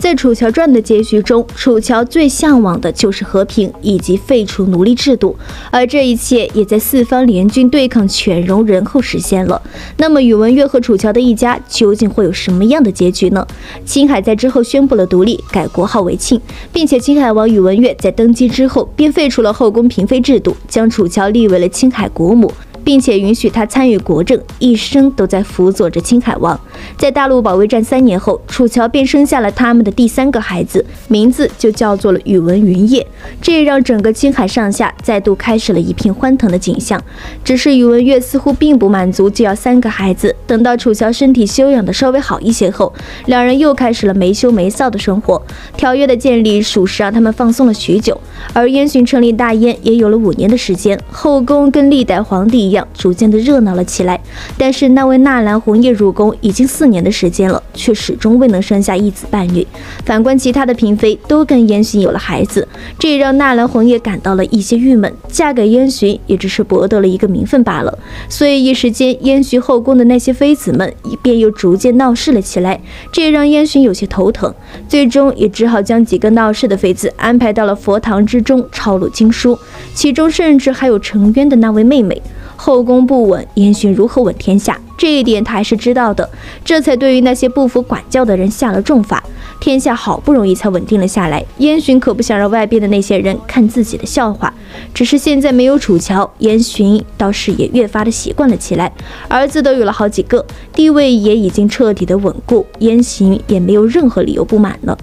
在《楚乔传》的结局中，楚乔最向往的就是和平以及废除奴隶制度，而这一切也在四方联军对抗犬戎人后实现了。那么宇文悦和楚乔的一家究竟会有什么样的结局呢？青海在之后宣布了独立，改国号为庆，并且青海王宇文悦在登基之后便废除了后宫嫔妃制度，将楚乔立为了青海国母，并且允许他参与国政，一生都在辅佐着青海王。在大陆保卫战3年后，楚乔便生下了他们的第3个孩子，名字就叫做了宇文云业。这也让整个青海上下再度开始了一片欢腾的景象。只是宇文悦似乎并不满足，就要3个孩子。等到楚乔身体休养的稍微好一些后，两人又开始了没羞没臊的生活。条约的建立属实让他们放松了许久，而燕巡成立大燕也有了5年的时间，后宫跟历代皇帝一样逐渐的热闹了起来。但是那位纳兰红叶入宫已经4年的时间了，却始终未能生下一子半女。反观其他的嫔妃都跟燕巡有了孩子，这也让纳兰红叶感到了一些郁闷。嫁给燕巡也只是博得了一个名分罢了。所以一时间燕巡后宫的那些妃子们便又逐渐闹事了起来，这也让燕巡有些头疼。最终也只好将几个闹事的妃子安排到了佛堂之中抄录经书，其中甚至还有程渊的那位妹妹。后宫不稳，燕巡如何稳天下？这一点他还是知道的，这才对于那些不服管教的人下了重罚。天下好不容易才稳定了下来，燕巡可不想让外边的那些人看自己的笑话。只是现在没有楚乔，燕巡倒是也越发的习惯了起来，儿子都有了好几个，地位也已经彻底的稳固，燕巡也没有任何理由不满了。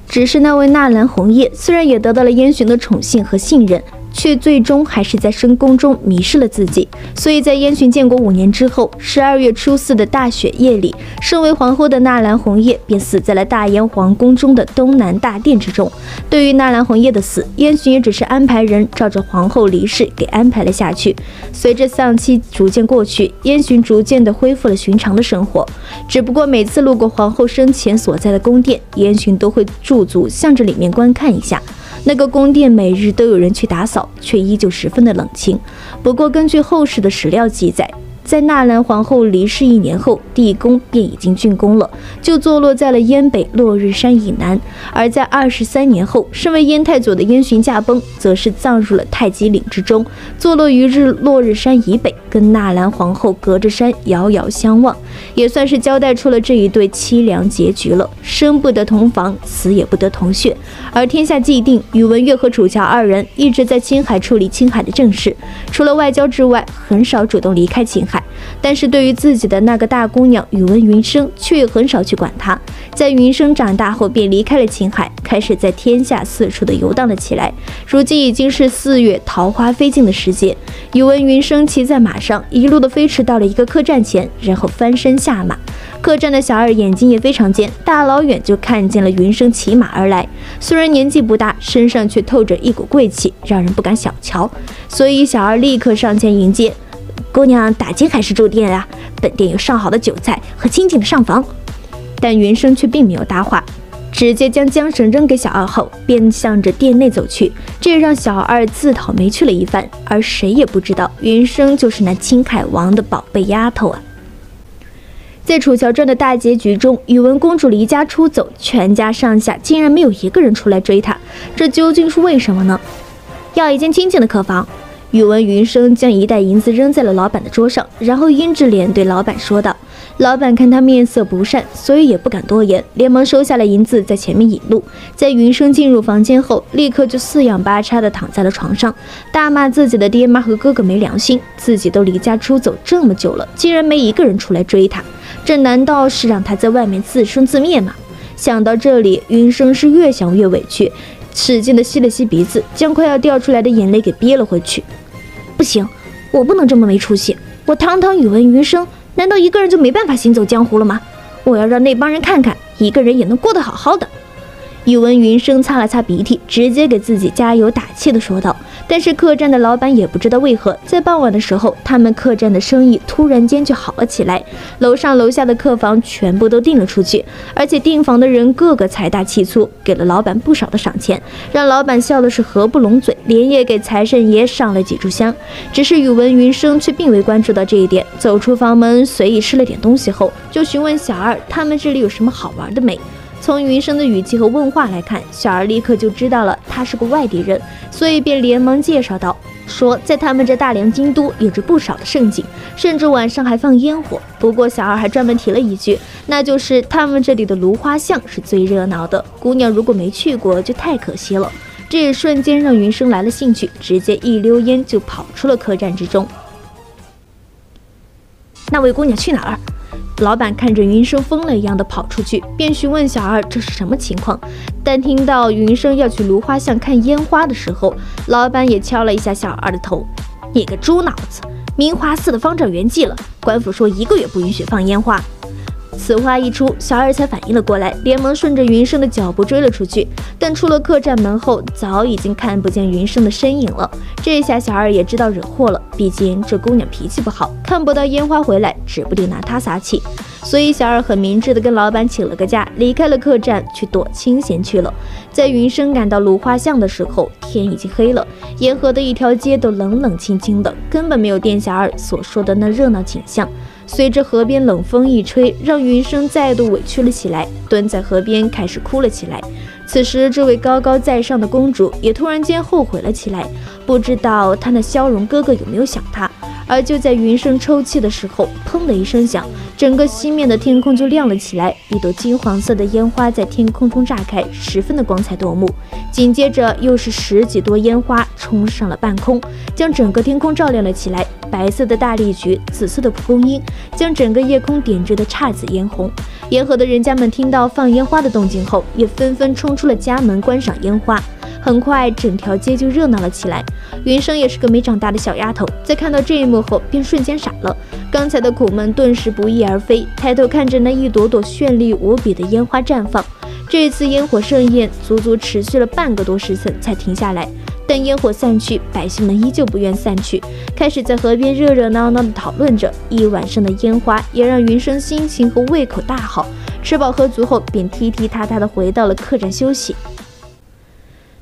只是那位纳兰红叶虽然也得到了燕巡的宠幸和信任，却最终还是在深宫中迷失了自己。所以在燕巡建国5年之后，12月初4的大雪夜里，身为皇后的纳兰红叶便死在了大燕皇宫中的东南大殿之中。对于纳兰红叶的死，燕巡也只是安排人照着皇后离世给安排了下去。随着丧期逐渐过去，燕巡逐渐的恢复了寻常的生活。只不过每次路过皇后生前所在的宫殿，燕巡都会驻足向着里面观看一下。那个宫殿每日都有人去打扫，却依旧十分的冷清。不过根据后世的史料记载，在纳兰皇后离世1年后，地宫便已经竣工了，就坐落在了燕北落日山以南。而在23年后，身为燕太祖的燕巡驾崩，则是葬入了太极岭之中，坐落于落日山以北，跟纳兰皇后隔着山遥遥相望，也算是交代出了这一对凄凉结局了。生不得同房，死也不得同穴。而天下既定，宇文悦和楚乔2人一直在青海处理青海的政事，除了外交之外，很少主动离开青海。但是对于自己的那个大姑娘宇文云生，却也很少去管她。在云生长大后，便离开了青海，开始在天下四处的游荡了起来。如今已经是4月桃花飞尽的时节，宇文云生骑在马上，一路的飞驰到了一个客栈前，然后翻身下马。客栈的小二眼睛也非常尖，大老远就看见了云生骑马而来。虽然年纪不大，身上却透着一股贵气，让人不敢小瞧。所以小二立刻上前迎接。姑娘打金还是住店啊？本店有上好的酒菜和清静的上房。但云生却并没有搭话，直接将缰绳扔给小二后，便向着店内走去。这让小二自讨没趣了一番，而谁也不知道云生就是那青海王的宝贝丫头啊。在《楚乔传》的大结局中，宇文公主离家出走，全家上下竟然没有一个人出来追她，这究竟是为什么呢？要一间清静的客房。宇文云生将1袋银子扔在了老板的桌上，然后阴着脸对老板说道。老板看他面色不善，所以也不敢多言，连忙收下了银子，在前面引路。在云生进入房间后，立刻就四仰八叉地躺在了床上，大骂自己的爹妈和哥哥没良心，自己都离家出走这么久了，竟然没一个人出来追他，这难道是让他在外面自生自灭吗？想到这里，云生是越想越委屈，使劲地吸了吸鼻子，将快要掉出来的眼泪给憋了回去。不行，我不能这么没出息！我堂堂宇文云生，难道一个人就没办法行走江湖了吗？我要让那帮人看看，一个人也能过得好好的。宇文云生擦了擦鼻涕，直接给自己加油打气地说道。但是客栈的老板也不知道为何，在傍晚的时候，他们客栈的生意突然间就好了起来，楼上楼下的客房全部都订了出去，而且订房的人个个财大气粗，给了老板不少的赏钱，让老板笑的是合不拢嘴，连夜给财神爷上了几炷香。只是宇文云生却并未关注到这一点，走出房门，随意吃了点东西后，就询问小二他们这里有什么好玩的没。从云生的语气和问话来看，小二立刻就知道了他是个外地人，所以便连忙介绍道，说在他们这大梁京都有着不少的盛景，甚至晚上还放烟火。不过小二还专门提了一句，那就是他们这里的芦花巷是最热闹的，姑娘如果没去过就太可惜了。这也瞬间让云生来了兴趣，直接一溜烟就跑出了客栈之中。那位姑娘去哪儿？老板看着云生疯了一样的跑出去，便询问小二这是什么情况。但听到云生要去芦花巷看烟花的时候，老板也敲了一下小二的头：“你个猪脑子！明华寺的方丈圆寂了，官府说1个月不允许放烟花。”此话一出，小二才反应了过来，连忙顺着云生的脚步追了出去。但出了客栈门后，早已经看不见云生的身影了。这下小二也知道惹祸了，毕竟这姑娘脾气不好，看不到烟花回来，指不定拿她撒气。所以小二很明智的跟老板请了个假，离开了客栈，去躲清闲去了。在云生赶到芦花巷的时候，天已经黑了，沿河的一条街都冷冷清清的，根本没有店小二所说的那热闹景象。随着河边冷风一吹，让云生再度委屈了起来，蹲在河边开始哭了起来。此时这位高高在上的公主也突然间后悔了起来，不知道她那萧荣哥哥有没有想她。而就在云生抽泣的时候，砰的一声响，整个西面的天空就亮了起来，一朵金黄色的烟花在天空中炸开，十分的光彩夺目。紧接着又是10几朵烟花冲上了半空，将整个天空照亮了起来。白色的大丽菊，紫色的蒲公英，将整个夜空点缀的姹紫嫣红。沿河的人家们听到放烟花的动静后，也纷纷冲出了家门观赏烟花。很快整条街就热闹了起来。云生也是个没长大的小丫头，在看到这一幕后便瞬间傻了，刚才的苦闷顿时不翼而飞，抬头看着那一朵朵绚丽无比的烟花绽放。这次烟火盛宴足足持续了半个多时辰才停下来，但烟火散去，百姓们依旧不愿散去，开始在河边热热闹闹地讨论着。一晚上的烟花也让云生心情和胃口大好，吃饱喝足后便踢踢踏踏地回到了客栈休息。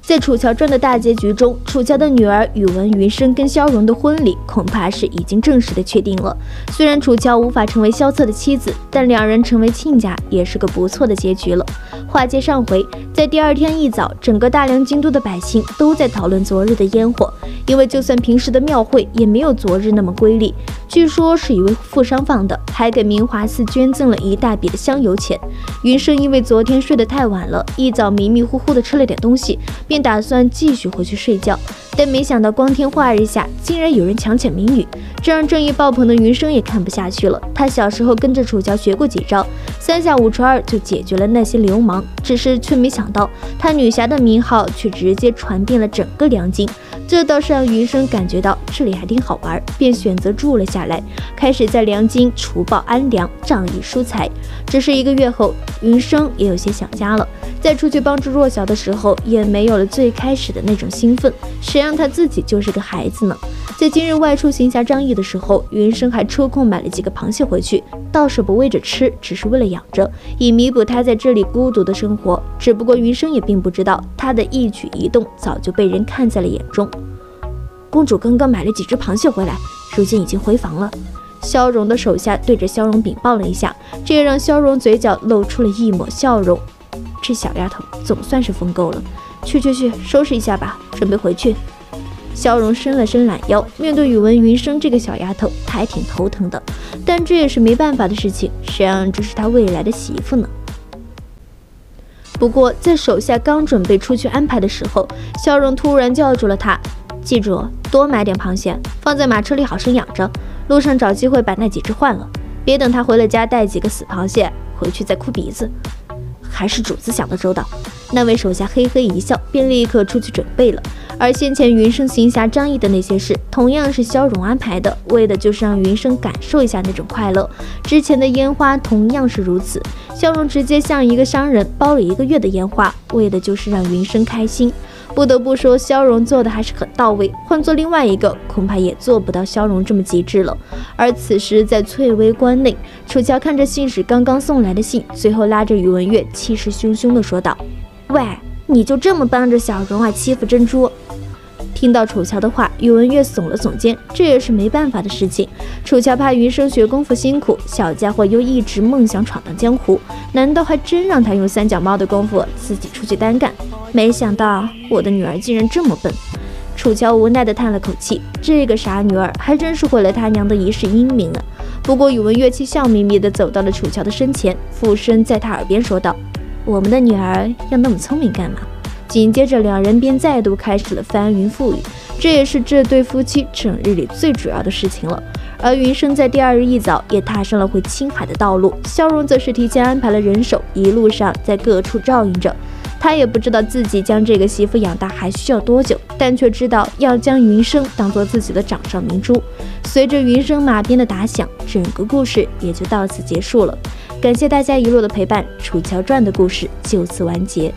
在楚乔传的大结局中，楚乔的女儿宇文云生跟萧荣的婚礼恐怕是已经正式的确定了。虽然楚乔无法成为萧策的妻子，但两人成为亲家也是个不错的结局了。话接上回，在第二天一早，整个大梁京都的百姓都在讨论昨日的烟火，因为就算平时的庙会也没有昨日那么瑰丽，据说是一位富商放的，还给明华寺捐赠了一大笔的香油钱。云生因为昨天睡得太晚了，一早迷迷糊糊的吃了点东西，便打算继续回去睡觉，但没想到光天化日下竟然有人强抢民女，这让正义爆棚的云生也看不下去了。他小时候跟着楚乔学过几招，3下5除2就解决了那些流氓，只是却没想到他女侠的名号却直接传遍了整个梁京，这倒是让云生感觉到这里还挺好玩，便选择住了下来，开始在梁京除暴安良，仗义疏财。只是1个月后，云生也有些想家了，在出去帮助弱小的时候也没有了最开始的那种兴奋，谁让他自己就是个孩子呢？在今日外出行侠仗义的时候，云生还抽空买了几个螃蟹回去，倒是不为着吃，只是为了养着，以弥补他在这里孤独的生活。只不过云生也并不知道，他的一举一动早就被人看在了眼中。公主刚刚买了几只螃蟹回来，如今已经回房了。萧荣的手下对着萧荣禀报了一下，这也让萧荣嘴角露出了一抹笑容。这小丫头总算是疯够了，去，收拾一下吧，准备回去。萧荣伸了伸懒腰，面对宇文云生这个小丫头，他还挺头疼的，但这也是没办法的事情，谁让这是他未来的媳妇呢？不过在手下刚准备出去安排的时候，萧荣突然叫住了他，记住多买点螃蟹，放在马车里好生养着，路上找机会把那几只换了，别等他回了家带几个死螃蟹回去再哭鼻子。还是主子想得周到。那位手下嘿嘿一笑，便立刻出去准备了。而先前云生行侠仗义的那些事，同样是萧荣安排的，为的就是让云生感受一下那种快乐。之前的烟花同样是如此，萧荣直接像一个商人包了1个月的烟花，为的就是让云生开心。不得不说，萧荣做的还是很到位，换做另外一个，恐怕也做不到萧荣这么极致了。而此时在翠微关内，楚乔看着信使刚刚送来的信，最后拉着宇文月气势汹汹地说道：“喂，你就这么帮着小荣啊欺负珍珠？”听到楚乔的话，宇文玥耸了耸肩，这也是没办法的事情。楚乔怕云生学功夫辛苦，小家伙又一直梦想闯荡江湖，难道还真让他用三脚猫的功夫自己出去单干？没想到我的女儿竟然这么笨。楚乔无奈地叹了口气，这个傻女儿还真是毁了他娘的一世英名啊！不过宇文玥气笑眯眯地走到了楚乔的身前，俯身在他耳边说道：“我们的女儿要那么聪明干嘛？”紧接着，两人便再度开始了翻云覆雨，这也是这对夫妻整日里最主要的事情了。而云生在第二日一早也踏上了回青海的道路，萧荣则是提前安排了人手，一路上在各处照应着。他也不知道自己将这个媳妇养大还需要多久，但却知道要将云生当做自己的掌上明珠。随着云生马鞭的打响，整个故事也就到此结束了。感谢大家一路的陪伴，《楚乔传》的故事就此完结。